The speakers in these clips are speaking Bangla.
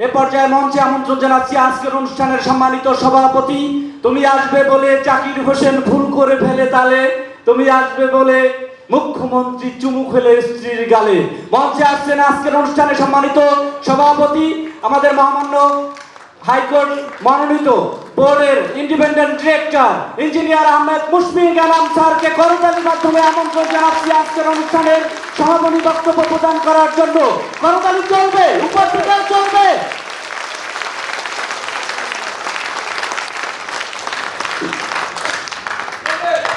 এ পর্যায়ে মঞ্চে আমন্ত্রণ জানাচ্ছি আজকের অনুষ্ঠানের সম্মানিত সভাপতি। তুমি আসবে বলে জাকির হোসেন ভুল করে ফেলে তালে, তুমি আসবে বলে মুখ্যমন্ত্রী চুমু খেলে স্ত্রীর গালে। মঞ্চে আসছেন আজকের অনুষ্ঠানে সম্মানিত সভাপতি, আমাদের মহামান্য হাইকোর্ট মনোনীত বোর্ডের independent director engineer Ahmed Mushfiq Alam স্যারকে করতালির মাধ্যমে আমন্ত্রণ জানাচ্ছি আজকের অনুষ্ঠানের সমাপনী বক্তব্য প্রদান করার জন্য। করতালি চলবে, উপস্থিত চলবে।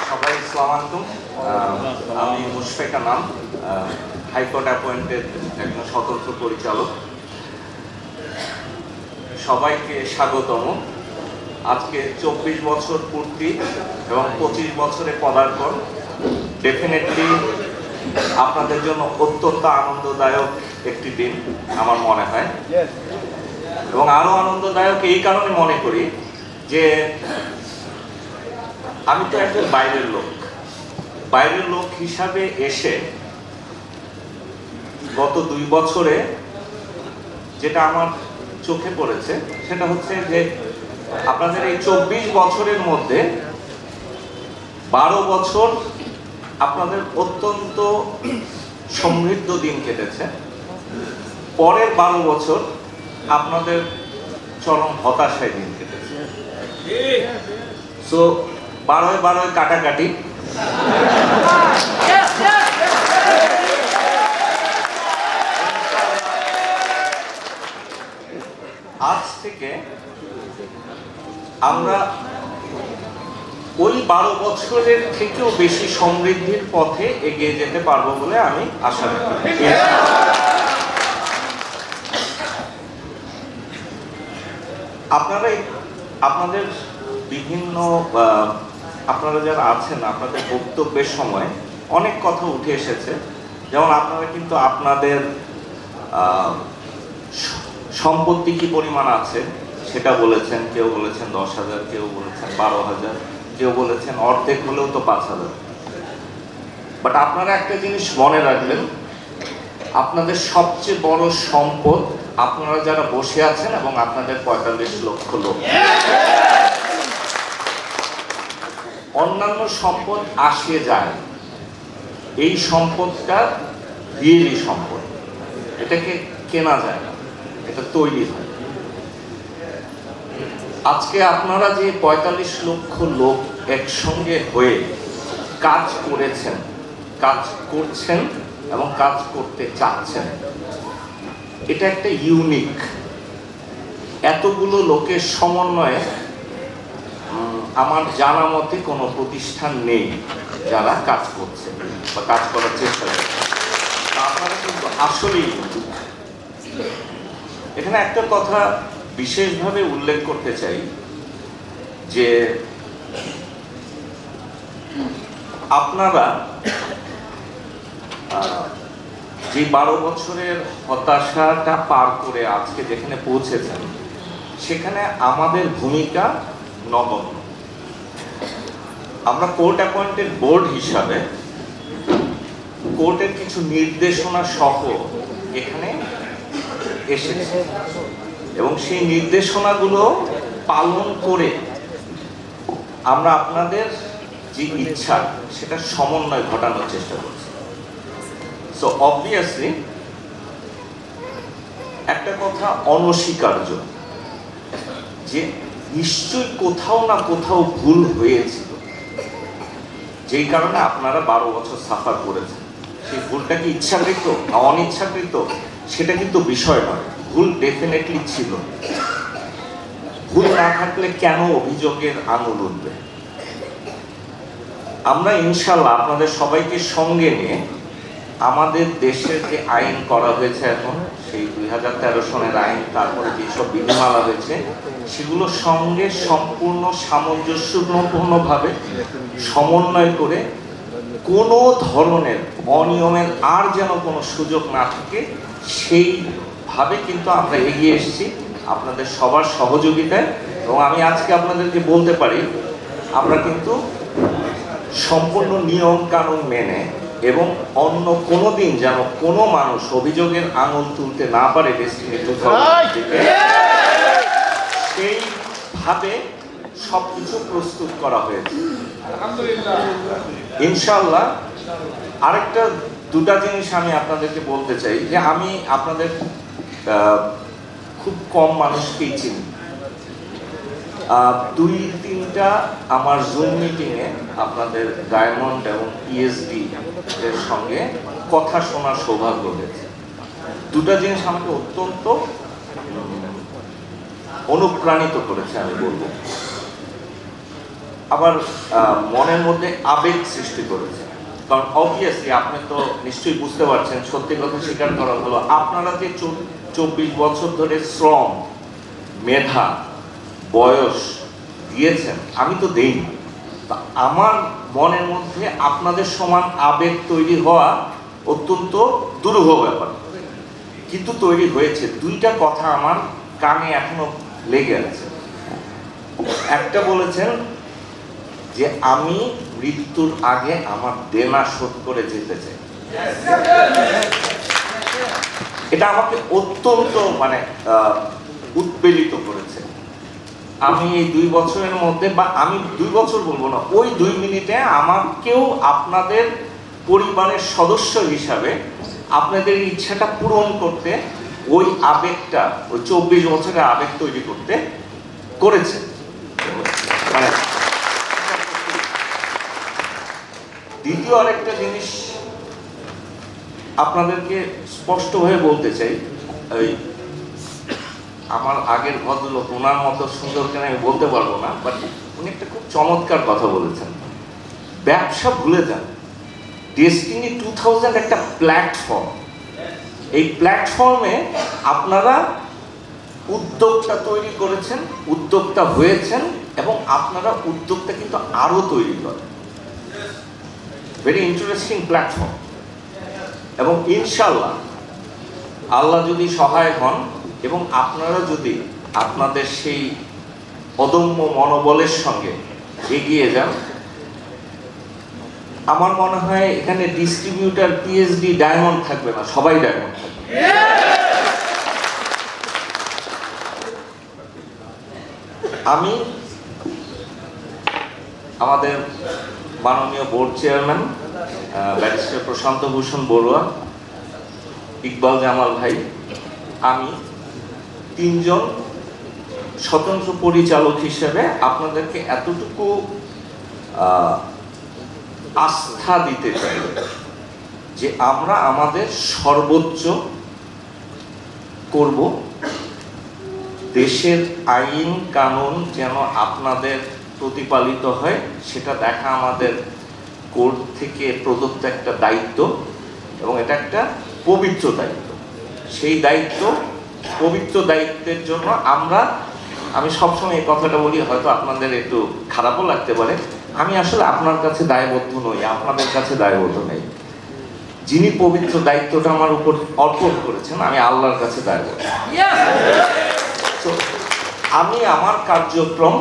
সবাই আসসালামু আলাইকুম। আমি মুশফিক আলম, হাইকোর্ট অ্যাপয়েন্টেড একজন স্বতন্ত্র পরিচালক। সবাইকে স্বাগতম। আজকে 24 বছর পূর্তি এবং 25 বছরে পদার্পণ ডেফিনেটলি আপনাদের জন্য অত্যন্ত আনন্দদায়ক একটি দিন আমার মনে হয়, এবং আরো আনন্দদায়ক এই কারণে মনে করি যে আমি তো একজন বাইরের লোক হিসাবে এসে গত 2 বছরে যেটা আমার চোখে পড়েছে সেটা হচ্ছে যে আপনাদের এই 24 বছরের মধ্যে 12 বছর আপনাদের অত্যন্ত সমৃদ্ধ দিন কেটেছে, পরের 12 বছর আপনাদের চরম হতাশায় দিন কেটেছে। সো 12-12 কাটাকাটি। আজ থেকে আমরা ওই 12 বছরের থেকেও বেশি সমৃদ্ধির পথে এগিয়ে যেতে পারবো বলে আমি আশা রাখি। আপনাদের বিভিন্ন আপনারা যারা আছেন আপনাদের বক্তব্যের সময় অনেক কথা উঠে এসেছে, যেমন আপনারা কিন্তু আপনাদের সম্পত্তি কি পরিমাণ আছে সেটা বলেছেন, কেউ বলেছেন 10,000, কেউ বলেছেন 12,000, কেউ বলেছেন অর্ধেক হলেও তো 5,000। বাট আপনারা একটা জিনিস মনে রাখবেন, আপনাদের সবচেয়ে বড় সম্পদ আপনারা যারা বসে আছেন এবং আপনাদের 45 লক্ষ লোক। অন্যান্য সম্পদ আসে যায়, এই সম্পদটা রিয়েলি সম্পদ, এটাকে কেনা যায় না, এটা তৈরি হয়। আজকে আপনারা যে 45 লক্ষ লোক একসঙ্গে হয়ে কাজ করেছেন, কাজ করছেন এবং কাজ করতে চাচ্ছেন, এটা একটা ইউনিক। এতগুলো লোকের সমন্বয়ে আমার জানা মতে কোনো প্রতিষ্ঠান নেই যারা কাজ করছে বা কাজ করার চেষ্টা করছে। আপনারা কিন্তু আসলেই এখানে একটা কথা বিশেষভাবে উল্লেখ করতে চাই যে আপনারা যে 12 বছরের হতাশাটা পার করে আজকে যেখানে পৌঁছেছেন, সেখানে আমাদের ভূমিকা নগণ্য। আমরা কোর্ট অ্যাপয়েন্টেড বোর্ড হিসাবে কোর্টের কিছু নির্দেশনা সহ এখানে এসেছি এবং সেই নির্দেশনাগুলো পালন করে আমরা আপনাদের যে ইচ্ছা সেটা সমন্বয় ঘটানোর চেষ্টা করছি। সো অবভিয়াসলি একটা কথা অনস্বীকার্য যে নিশ্চয়ই কোথাও না কোথাও ভুল হয়েছিল, যেই কারণে আপনারা 12 বছর সাফার করেছেন। সেই ভুলটা কি ইচ্ছাকৃত না অনিচ্ছাকৃত সেটা কিন্তু বিষয় নয়, ভুল ডেফিনেটলি ছিল। ভুল না থাকলে কেন অভিযোগের আঙুল উঠবে? আমরা ইনশাল্লাহ আপনাদের সবাইকে সঙ্গে নিয়ে আমাদের দেশের যে আইন করা হয়েছে এখন, সেই 2013 সনের আইন, তারপরে যেসব বিধিমালা হয়েছে, সেগুলোর সঙ্গে সম্পূর্ণ সামঞ্জস্যপূর্ণভাবে সমন্বয় করে কোনো ধরনের অনিয়মের আর যেন কোনো সুযোগ না থাকে সেইভাবে কিন্তু আমরা এগিয়ে এসেছি আপনাদের সবার সহযোগিতায়। এবং আমি আজকে আপনাদেরকে বলতে পারি আমরা কিন্তু সম্পূর্ণ নিয়ম কানুন মেনে এবং অন্য কোনো দিন যেন কোনো মানুষ অভিযোগের আঙুল তুলতে না পারে ডেস্টিনি 2000 থেকে, সেইভাবে সবকিছু প্রস্তুত করা হয়েছে ইনশাআল্লাহ। আরেকটা দুটা জিনিস আমি আপনাদেরকে বলতে চাই, যে আমি আপনাদের খুব কম মানুষকেই চিনি। 2-3টা আমার জুম মিটিংয়ে আপনাদের ডায়মন্ড এবং পিএসডি এর সঙ্গে কথা শোনার সৌভাগ্য হয়েছে। দুটা জিনিস আমাকে অত্যন্ত অনুপ্রাণিত করেছে আমি বলবো, আবার মনের মধ্যে আবেগ সৃষ্টি করেছে। কারণ অবভিয়াসলি আপনি তো নিশ্চয়ই বুঝতে পারছেন, সত্যি কথা স্বীকার করা হলো, আপনারা যে 24 বছর ধরে শ্রম, মেধা, বয়স দিয়েছেন, আমি তো দেইনি। আমার মনের মধ্যে আপনাদের সমান আবেগ তৈরি হওয়া অত্যন্ত দুরূহ ব্যাপার, কিন্তু তৈরি হয়েছে। দুইটা কথা আমার কানে এখনো লেগে আছে। একটা বলেছেন যে আমি মৃত্যুর আগে আমার দেনা শোধ করে যেতে চাই। এটা আমাকে অত্যন্ত উদ্বেলিত করেছে। আমি এই 2 বছরের মধ্যে, বা আমি 2 বছর বলবো না, ওই 2 মিনিটে আমাকেও আপনাদের পরিবারের সদস্য হিসাবে আপনাদের ইচ্ছাটা পূরণ করতে, ওই আবেগটা, ওই 24 বছরের আবেগ তৈরি করতে করেছে। দ্বিতীয় আরেকটা জিনিস আপনাদেরকে স্পষ্টভাবে বলতে চাই, ওই আমার আগের ভদ্রলোক, ওনার মতো সুন্দর কেন আমি বলতে পারবো না, বাট উনি একটা খুব চমৎকার কথা বলেছেন, ব্যবসা ভুলে যান। ডেস্টিনি 2000 একটা প্ল্যাটফর্ম, এই প্ল্যাটফর্মে আপনারা উদ্যোক্তা তৈরি করেছেন, উদ্যোক্তা হয়েছেন, এবং আপনারা উদ্যোক্তা কিন্তু আরো তৈরি করেন। Very interesting platform. এবং ইনশাল্লাহ আল্লাহ যদি সহায় হন এবং আপনারা যদি আপনাদের সেই অদম্য মনোবলের সঙ্গে এগিয়ে যান, আমার মনে হয় এখানে ডিস্ট্রিবিউটার, পিএইচডি, ডায়মন্ড থাকবে না, সবাই ডায়মন্ড থাকবে। আমি আমাদের মাননীয় বোর্ড চেয়ারম্যান ব্যারিস্টার প্রশান্ত ভূষণ বড়ুয়া, ইকবাল জামাল ভাই, আমি 3 জন স্বতন্ত্র পরিচালক হিসেবে আপনাদেরকে এতটুকু আস্থা দিতে চাই যে আমরা আমাদের সর্বোচ্চ করব, দেশের আইন কানুন যেন আপনাদের প্রতিপালিত হয় সেটা দেখা আমাদের কোর্ট থেকে প্রদত্ত একটা দায়িত্ব, এবং এটা একটা পবিত্র দায়িত্ব। সেই দায়িত্ব, পবিত্র দায়িত্বের জন্য আমি সবসময় এই কথাটা বলি, হয়তো আপনাদের একটু খারাপও লাগতে পারে, আমি আসলে আপনার কাছে দায়বদ্ধ নই, আপনাদের কাছে দায়বদ্ধ নেই। যিনি পবিত্র দায়িত্বটা আমার উপর অর্পণ করেছেন, আমি আল্লাহর কাছে দায়বদ্ধ। তো আমি আমার কার্যক্রম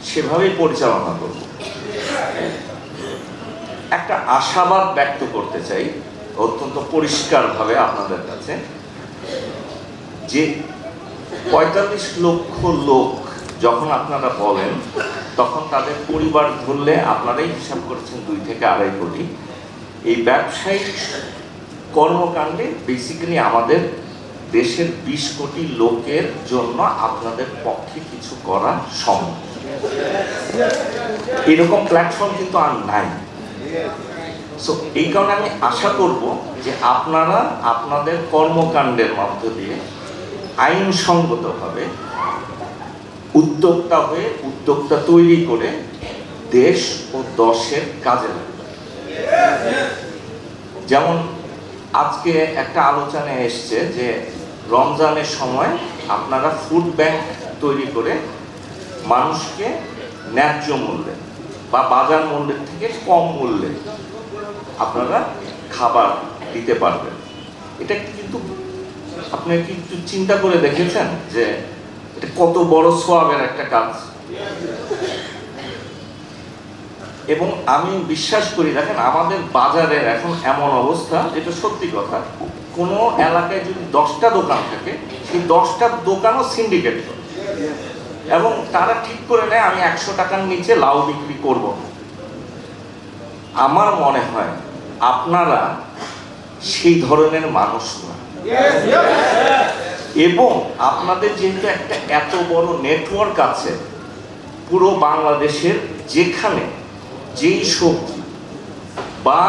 সেভাবেই পরিচালনা করব। একটা আশাবাদ ব্যক্ত করতে চাই অত্যন্ত পরিষ্কারভাবে আপনাদের কাছে, যে 45 লক্ষ লোক যখন আপনারা বলেন, তখন তাদের পরিবার ধরলে আপনারাই হিসাব করেছেন 2 থেকে 2.5 কোটি। এই ব্যবসায়িক কর্মকাণ্ডে বেসিক্যালি আমাদের দেশের 20 কোটি লোকের জন্য আপনাদের পক্ষে কিছু করা সম্ভব। এরকম প্ল্যাটফর্ম কিন্তু আর নাই। সো এই কারণে আমি আশা করব যে আপনারা আপনাদের কর্মকাণ্ডের মধ্য দিয়ে আইনসঙ্গতভাবে উদ্যোক্তা হয়ে, উদ্যোক্তা তৈরি করে দেশ ও দশের কাজে লাগবে। যেমন আজকে একটা আলোচনায় এসছে যে রমজানের সময় আপনারা ফুড ব্যাংক তৈরি করে মানুষকে ন্যায্য মূল্যে বা বাজার মূল্যের থেকে কম মূল্যে আপনারা খাবার দিতে পারবেন। এটা কিন্তু আপনি কি একটু চিন্তা করে দেখেছেন যে এটা কত বড় সওয়াবের একটা কাজ? এবং আমি বিশ্বাস করি, দেখেন আমাদের বাজারের এখন এমন অবস্থা, যেটা সত্যি কথা, কোনো এলাকায় যদি 10টা দোকান থাকে, সেই 10টা দোকানও সিন্ডিকেট করে এবং তারা ঠিক করে নেয় আমি 100 টাকার নিচে লাউ বিক্রি করব না। আমার মনে হয় আপনারা সেই ধরনের মানুষ না, এবং আপনাদের যেহেতু একটা এত বড় নেটওয়ার্ক আছে পুরো বাংলাদেশের, যেখানে যেই সবজি বা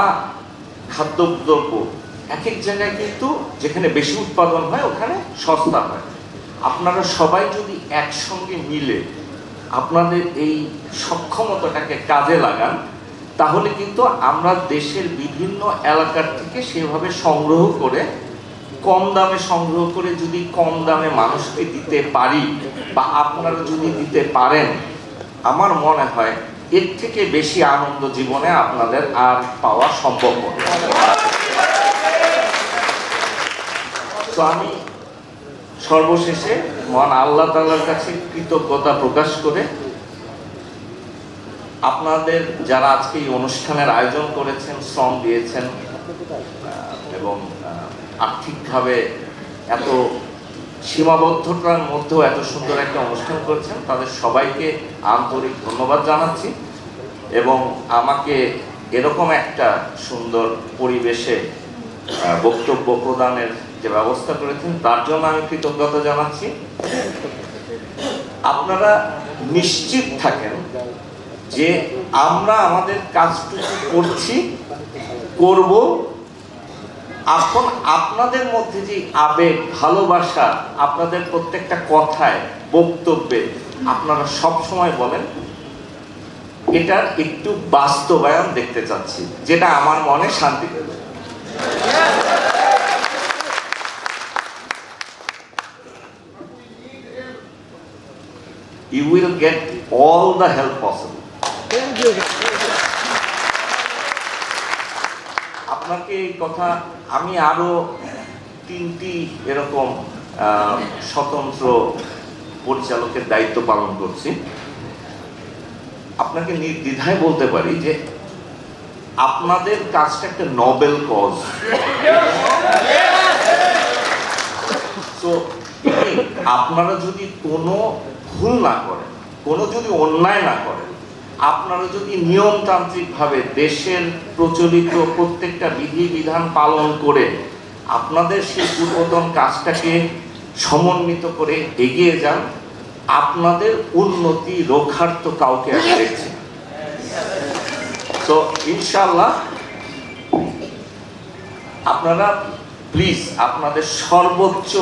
খাদ্যদ্রব্য এক এক জায়গায় কিন্তু যেখানে বেশি উৎপাদন হয় ওখানে সস্তা হয়, আপনারা সবাই যদি একসঙ্গে মিলে আপনাদের এই সক্ষমতাটাকে কাজে লাগান, তাহলে কিন্তু আমরা দেশের বিভিন্ন এলাকার থেকে সেভাবে সংগ্রহ করে, কম দামে সংগ্রহ করে যদি কম দামে মানুষকে দিতে পারি বা আপনারা যদি দিতে পারেন, আমার মনে হয় এর থেকে বেশি আনন্দ জীবনে আপনাদের আর পাওয়া সম্ভব হবে। তো আমি সর্বশেষে মহান আল্লাহ তাআলার কাছে কৃতজ্ঞতা প্রকাশ করে আপনাদের যারা আজকে এই অনুষ্ঠানের আয়োজন করেছেন, শ্রম দিয়েছেন এবং আর্থিকভাবে এত সীমাবদ্ধতার মধ্যেও এত সুন্দর একটা অনুষ্ঠান করেছেন, তাদের সবাইকে আন্তরিক ধন্যবাদ জানাচ্ছি এবং আমাকে এরকম একটা সুন্দর পরিবেশে বক্তব্য প্রদানের যে ব্যবস্থা করেছেন তার জন্য আমি কৃতজ্ঞতা জানাচ্ছি। আপনারা নিশ্চিত থাকেন যে আমরা আমাদের কাজটুকু করছি, করব। এখন আপনাদের মধ্যে যে আবেগ, ভালোবাসা, আপনাদের প্রত্যেকটা কথায়, বক্তব্যে আপনারা সব সময় বলেন, এটার একটু বাস্তবায়ন দেখতে চাচ্ছি, যেটা আমার মনে শান্তি দেবে। You will get all the help possible. আপনাকে এই কথা, আমি আরো 3টি এরকম স্বতন্ত্র পরিচালকের দায়িত্ব পালন করছি। আপনাকে নির্দ্বিধায় বলতে পারি যে আপনাদের কাজটা একটা নোবেল কজ। তো আপনারা যদি কোনো ভুল না করেন, কোনো যদি অন্যায় না করেন, আপনারা যদি নিয়মতান্ত্রিকভাবে দেশের প্রচলিত প্রত্যেকটা বিধিবিধান পালন করে আপনাদের সেই পূর্বতন কাজটাকে সমন্বিত করে এগিয়ে যান, আপনাদের উন্নতি রোখার তো কাউকে আমি দেখছি। তো ইনশাআল্লাহ আপনারা প্লিজ আপনাদের সর্বোচ্চ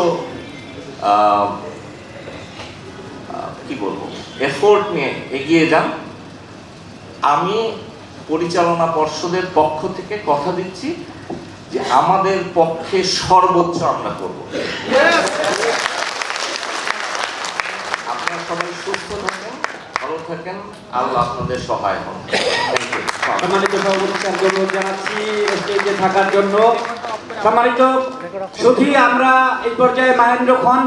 কি বলবো এফোর্ট নিয়ে এগিয়ে যান। আমি পরিচালনা পর্ষদের পক্ষ থেকে কথা দিচ্ছি যে আমাদের পক্ষে সর্বোচ্চ আমরা করব। আপনারা সবাই সুস্থ থাকেন, ভালো থাকেন, আল্লাহ আপনাদের সহায় হন। সম্মানিত সভাপতি স্যার, ধন্যবাদ জানাচ্ছি স্টেজে থাকার জন্য। সম্মানিত সুধী, আমরা এই পর্যায়ে মাহেন্দ্র খন